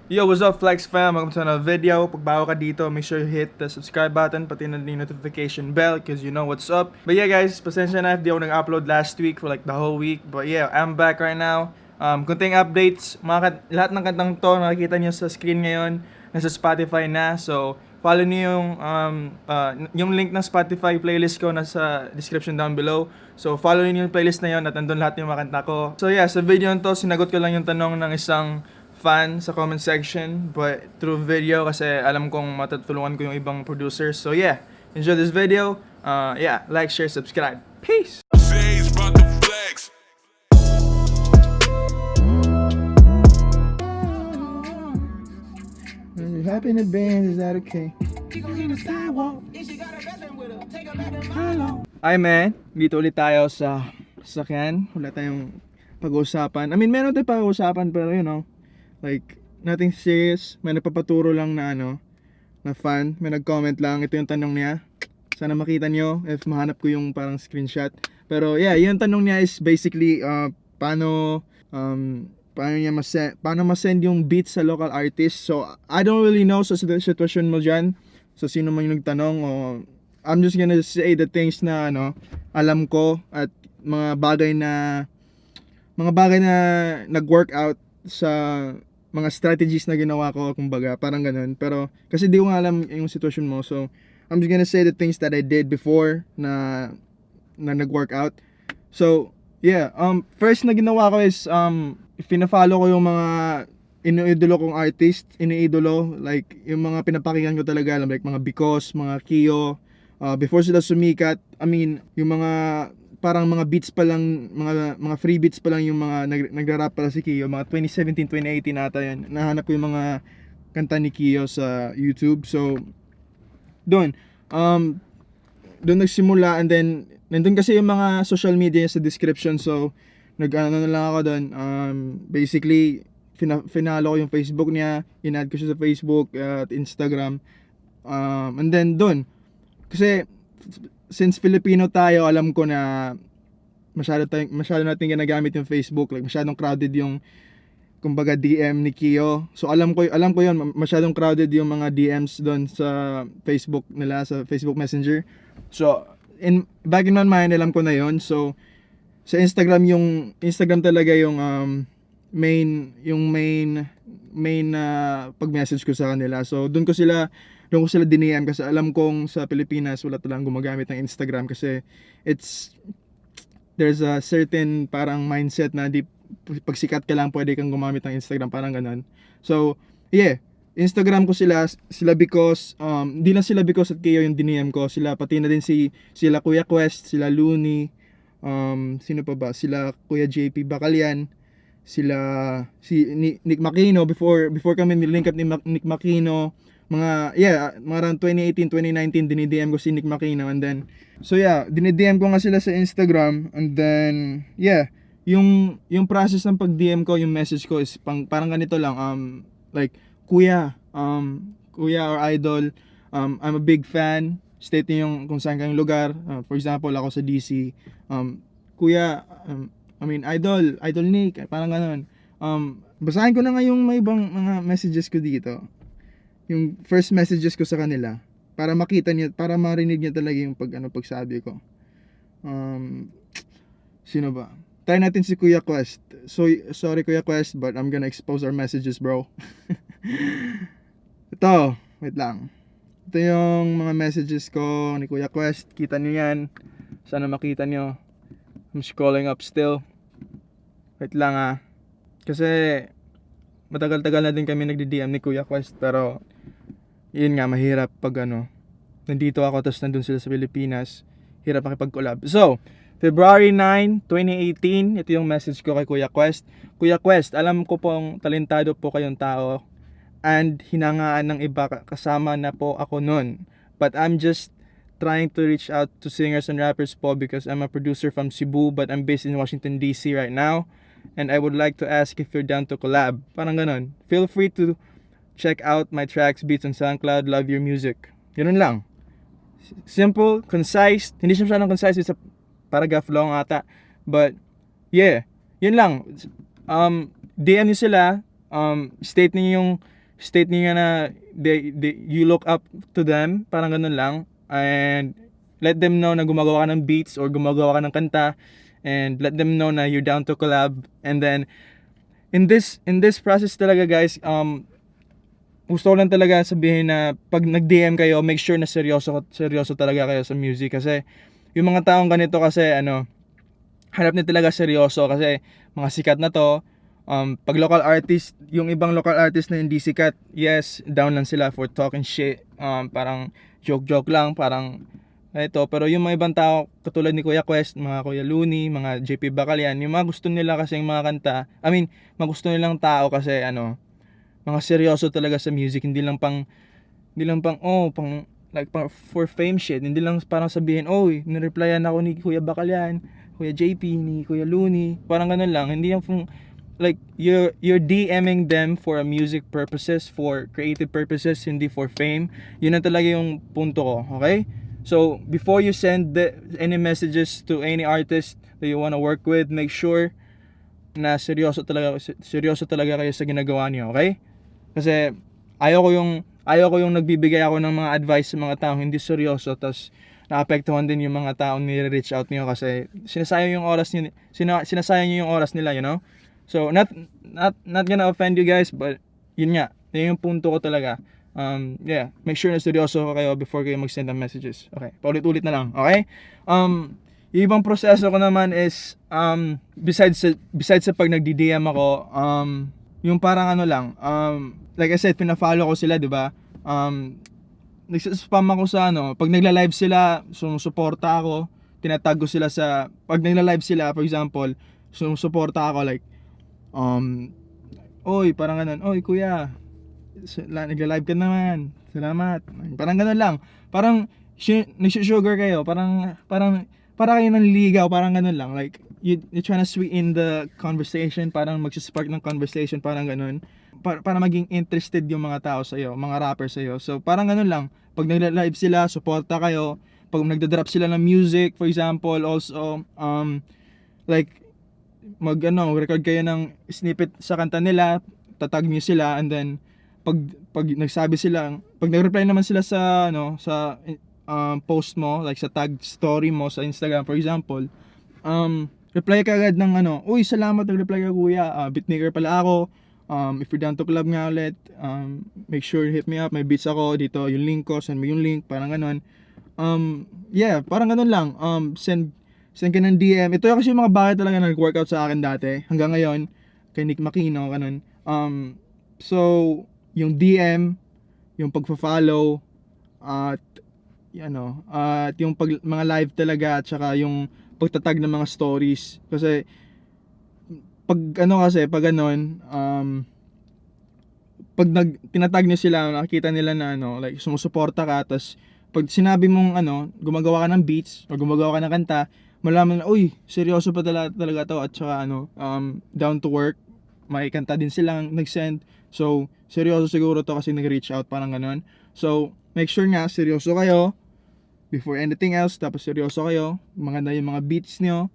Yo, what's up Flex fam? Welcome to another video. Pag bago ka dito, make sure you hit the subscribe button, pati na yung notification bell, cause you know what's up. But yeah guys, pasensya na, di ako nag-upload last week for like the whole week. But yeah, I'm back right now. Kunting updates, lahat ng kantang to nakikita niyo sa screen ngayon, nasa Spotify na. So, follow niyo yung link ng Spotify playlist ko nasa description down below. So, follow niyo yung playlist na yun at nandun lahat yung mga kanta ko. So yeah, sa video nito, sinagot ko lang yung tanong ng isang fan sa comment section, but through video kasi alam kong matutulungan ko yung ibang producers. So yeah, enjoy this video. Yeah, like, share, subscribe. Peace! Happy in the band, is that okay? Hi man, dito ulit tayo sa sasakyan. Wala tayong pag-uusapan. I mean, meron tayong pag-uusapan pero you know, like, nothing serious. May nagpapaturo lang na na fan. May nag-comment lang. Ito yung tanong niya. Sana makita nyo if mahanap ko yung parang screenshot. Pero yeah, yung tanong niya is basically paano ma-send yung beats sa local artist. So, I don't really know sa sitwasyon mo dyan. So, sino man yung nagtanong o I'm just gonna say the things na alam ko at mga bagay na nag-workout sa mga strategies na ginawa ko, kumbaga, parang ganun. Pero, kasi di ko nga alam yung sitwasyon mo. So, I'm just gonna say the things that I did before na nag-workout. So, yeah, first na ginawa ko is, fina-follow ko yung mga iniidolo kong artist, like, yung mga pinapakinggan ko talaga, like, mga Bicos, mga Kio, before sila sumikat, I mean, yung mga parang mga beats pa lang, mga free beats pa lang yung mga nagra-rap pala si Kio, mga 2017, 2018 ata yun. Nahanap ko yung mga kanta ni Kio sa YouTube. So, doon nagsimula, and then nandun kasi yung mga social media sa description. So, nag-ano na lang ako doon. Basically, finalo ko yung Facebook niya, in-add ko siya sa Facebook at Instagram. And then doon, kasi since Filipino tayo, alam ko na masyado natin ginagamit yung Facebook, like masyadong crowded yung kumbaga DM ni Kio. So alam ko yun, masyadong crowded yung mga DMs doon sa Facebook nila, sa Facebook Messenger. So back in my mind, alam ko na yun. So sa Instagram talaga yung main pag-message ko sa kanila. So doon ko sila diniem kasi alam kong sa Pilipinas wala talagang gumagamit ng Instagram kasi there's a certain parang mindset na pag sikat ka lang pwede kang gumamit ng Instagram, parang ganun. So yeah, Instagram ko sila because hindi lang sila because at Kio yung diniem ko, sila pati na din sila Kuya Quest, sila Looney, sino pa ba, sila Kuya JP Bacalian, Nick Makino, before kami nilink up ni Nick Makino, mga around 2018, 2019 dinidm ko si Nick Makino. And then so yeah, dinidm ko nga sila sa Instagram. And then yeah, yung process ng pag-DM ko, yung message ko is parang ganito lang, like kuya or idol, I'm a big fan, state niyo yung kung saan kayong lugar. For example, ako sa DC, kuya, I mean idol Nick, parang ganun. Basahin ko na nga yung may ibang mga messages ko dito, yung first messages ko sa kanila, para makita niyo, para marinig niyo talaga yung pagsabi ko. Sino ba? Try natin si Kuya Quest. So, sorry Kuya Quest, but I'm gonna expose our messages, bro. Ito, wait lang. Ito yung mga messages ko ni Kuya Quest. Kita niyo yan. Sana makita niyo. I'm scrolling up still. Wait lang kasi matagal-tagal na din kami nagdi-DM ni Kuya Quest, pero yun nga, mahirap pag nandito ako tapos nandun sila sa Pilipinas, hirap makipag-collab. So, February 9, 2018, ito yung message ko kay Kuya Quest. Kuya Quest, alam ko pong talentado po kayong tao and hinangaan ng iba, kasama na po ako nun. But I'm just trying to reach out to singers and rappers po because I'm a producer from Cebu but I'm based in Washington DC right now. And I would like to ask if you're down to collab. Parang ganun. Feel free to check out my tracks, beats on SoundCloud. Love your music. Ganun lang. Simple, concise. Hindi siya masyadong concise. It's a paragraph long ata. But, yeah. Yun lang. DM niyo sila. state niyo na you look up to them, parang ganun lang, and let them know na gumagawa ka ng beats or gumagawa ka ng kanta, and let them know na you're down to collab. And then in this process talaga, guys, gusto ko lang talaga sabihin na pag nag-DM kayo, make sure na seryoso talaga kayo sa music, kasi yung mga taong ganito kasi hanap na talaga seryoso, kasi mga sikat na to. Pag local artist, yung ibang local artist na hindi sikat, yes, down lang sila for talking shit, parang joke lang, parang ito. Pero yung mga ibang tao katulad ni Kuya Quest, mga Kuya Looney, mga JP Bacalian, yung mga gusto nila kasi yung mga kanta, mga gusto nilang tao kasi mga seryoso talaga sa music, hindi lang pang for fame shit, hindi lang parang sabihin, nireplyan ako ni Kuya Bacalian, Kuya JP, ni Kuya Looney, parang ganun lang. Hindi yung like you're DMing them for a music purposes, for creative purposes, hindi for fame. Yun na talaga yung punto ko, okay? So before you send any messages to any artist that you wanna work with, make sure na seryoso talaga kayo sa ginagawa niyo, okay? Kasi ayoko yung nagbibigay ako ng mga advice sa mga tao hindi seryoso, tapos naapektuhan din yung mga tao ni-reach out niyo kasi sinasayang yung oras niyo, sinasayang niyo yung oras nila, you know? So not gonna offend you guys, but yun yung punto ko talaga. Make sure na seryoso kayo before kayo mag-send ng messages. Okay, paulit-ulit na lang, okay? Yung ibang proseso ko naman is besides sa pag nagdi-DM ako, yung parang like I said, pina-follow ko sila, 'di ba? Nagsa-spam ako sa pag nagla-live sila, sumusuporta ako, tinatag ko sila pag nagla-live sila, for example, sumusuporta ako like oy, parang ganun, oy kuya, nagla-live ka naman, salamat. Parang ganun lang. Parang nagsusugar kayo, parang para kayo nanliligaw, parang ganun lang. Like you trying to sweeten the conversation, parang magsispark ng conversation, parang ganun. Para maging interested yung mga tao sa iyo, mga rapper sa iyo. So parang ganun lang. Pag nagla-live sila, suporta kayo. Pag nagda-drop sila ng music, for example, also like record kayo ng snippet sa kanta nila, tatag niyo sila, and then pag nagsabi sila, pag nag-reply naman sila sa sa post mo, like sa tag story mo sa Instagram, for example, reply ka agad ng uy, salamat, nag-reply ka kuya, beatmaker pala ako. If you're down to collab nga ulit, make sure hit me up, may beats ako dito, yung link ko, send mo yung link, parang ganun. Parang ganun lang. Send ka ng DM. Ito kasi yung mga bagay talaga na nag-workout sa akin dati hanggang ngayon, kay Nick Makino, ganun. So yung DM, yung pagfa-follow, at yung mga live talaga, at saka yung pagtatag ng mga stories, kasi pag tinatag niyo sila, nakikita nila na like sumusuporta ka, tapos pag sinabi mong gumagawa ka ng beats o gumagawa ka ng kanta, malaman na uy, seryoso pa talaga to, at saka down to work, may kanta din silang nag-send, so seryoso siguro to kasi nag-reach out, parang ganun. So make sure nga seryoso kayo before anything else, tapos seryoso kayo, maganda yung mga beats nyo,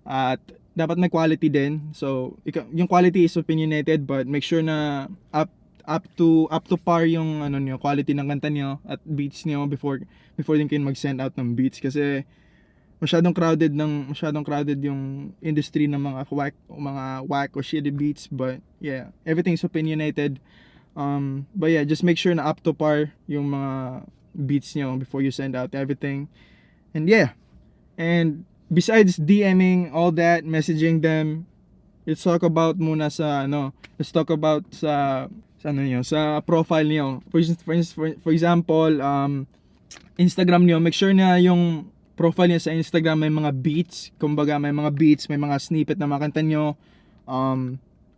at dapat may quality din. So yung quality is opinionated, but make sure na up to par yung quality ng kanta nyo at beats nyo before din kayo mag-send out ng beats, kasi masyadong crowded yung industry ng mga whack or shitty beats. But yeah, everything's opinionated. But yeah, just make sure na up to par yung mga beats nyo before you send out everything. And yeah, and besides DMing, all that, messaging them, let's talk about muna sa profile niyo. For example, Instagram niyo, make sure na yung profile niyo sa Instagram may mga beats, kumbaga may mga beats, may mga snippet na mga kanta niyo.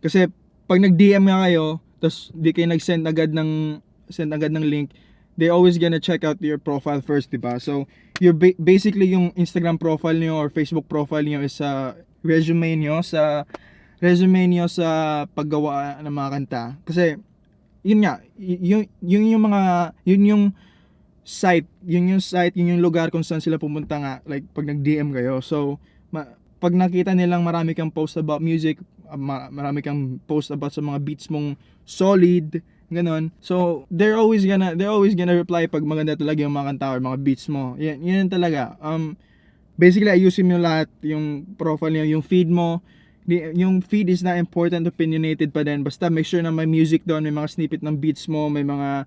Kasi pag nag-DM nga kayo, tapos di kayo nag-send agad ng link, they always gonna check out your profile first, diba? So your basically yung Instagram profile niyo or Facebook profile niyo is resume niyo sa paggawa ng mga kanta. Kasi yun yung site, yun yung lugar kung saan sila pumunta nga, like pag nag-DM kayo. So pag nakita nilang marami kang post about music, marami kang post about sa mga beats mong solid, ganon. So they're always gonna reply pag maganda talaga yung mga kanta or mga beats mo. Yan talaga. Basically ayusin mo lahat, yung profile niyo, yung feed mo. Yung feed is not important, opinionated pa din. Basta make sure na may music doon, may mga snippet ng beats mo, may mga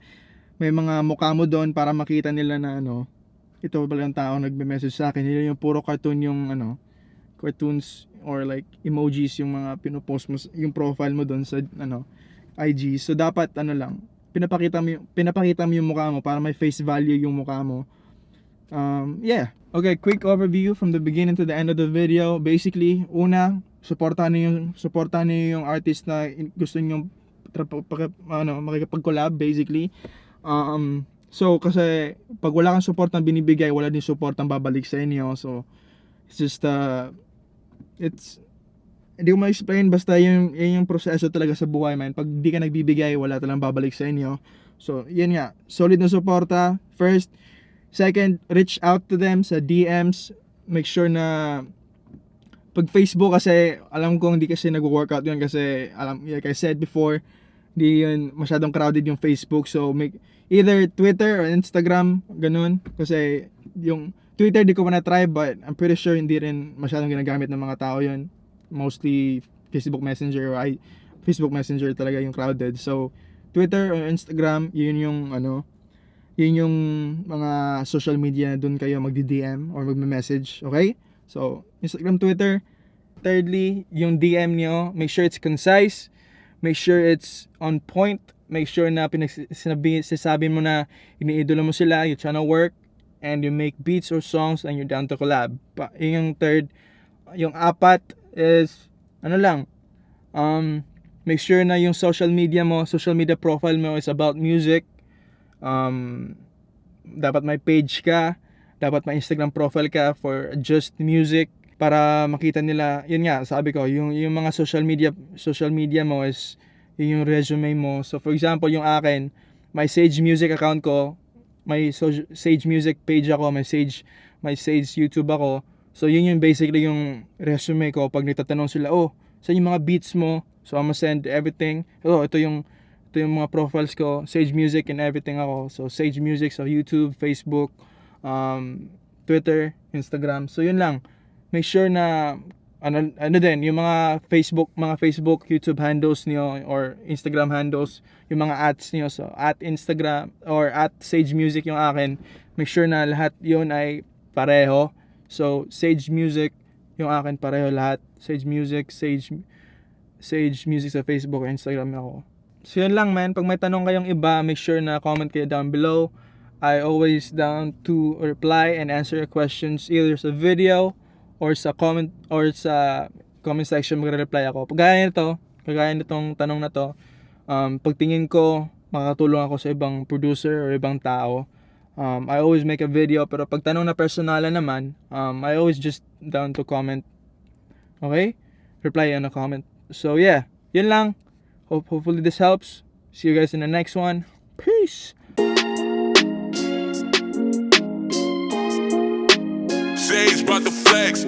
mukha mo doon para makita nila na ito pala yung tao nagme-message sa akin. Yung puro cartoon yung cartoons or like emojis yung mga pinopost mo, yung profile mo doon sa IG. So dapat lang, pinapakita mo yung mukha mo para may face value yung mukha mo. Yeah. Okay, quick overview from the beginning to the end of the video. Basically, una, suportahan niyo yung artist na gusto niyo makikipag-collab basically. So kasi pag wala kang support na binibigay, wala din support ang babalik sa inyo. So it's just hindi ko ma-explain, basta yung proseso talaga sa buhay, man. Pag di ka nagbibigay, wala talagang babalik sa inyo. So yun nga, solid na suporta first. Second, reach out to them sa DMs. Make sure na pag Facebook kasi, alam ko hindi kasi nag-workout yun kasi like I said before, di yun masyadong crowded yung Facebook. So make either Twitter or Instagram, ganun. Kasi yung Twitter di ko pa na-try, but I'm pretty sure hindi rin masyadong ginagamit ng mga tao yun. Mostly Facebook Messenger or Facebook Messenger talaga yung crowded. So Twitter or Instagram, yun yung mga social media na dun kayo magdi-DM or magme-message, okay? So, Instagram, Twitter. Thirdly, yung DM nyo, make sure it's concise, make sure it's on point, make sure na sinasabi mo na iniidolo mo sila, you trying to work, and you make beats or songs, and you're down to collab. Yung third. Yung apat is, make sure na yung social media profile mo is about music. Dapat may page ka, dapat may Instagram profile ka for just music para makita nila. Yun nga, sabi ko, yung mga social media mo is yung resume mo. So for example, yung akin, may Sage Music account ko, may Sage Music page ako, may Sage YouTube ako. So yun yung basically yung resume ko pag nagtatanong sila, saan yung mga beats mo? So I'm gonna send everything. Ito yung mga profiles ko, Sage Music and everything ako. So Sage Music sa YouTube, Facebook, Twitter, Instagram. So yun lang. Make sure na din yung mga Facebook, YouTube handles niyo or Instagram handles, yung mga ads niyo. So at Instagram or at Sage Music yung akin. Make sure na lahat yun ay pareho. So Sage Music yung akin pareho lahat. Sage Music sa Facebook or Instagram ako. So yun lang, man. Pag may tanong kayong iba, make sure na comment kayo down below. I always down to reply and answer your questions either sa video or sa comment section, magre-reply ako. Kagaya nitong tanong na to, pagtingin ko makakatulong ako sa ibang producer or ibang tao. I always make a video, pero pag tanong na personalan naman, I always just down to comment. Okay? Reply on a comment. So yeah, yun lang. Hopefully this helps. See you guys in the next one. Peace. Sage brought the flex.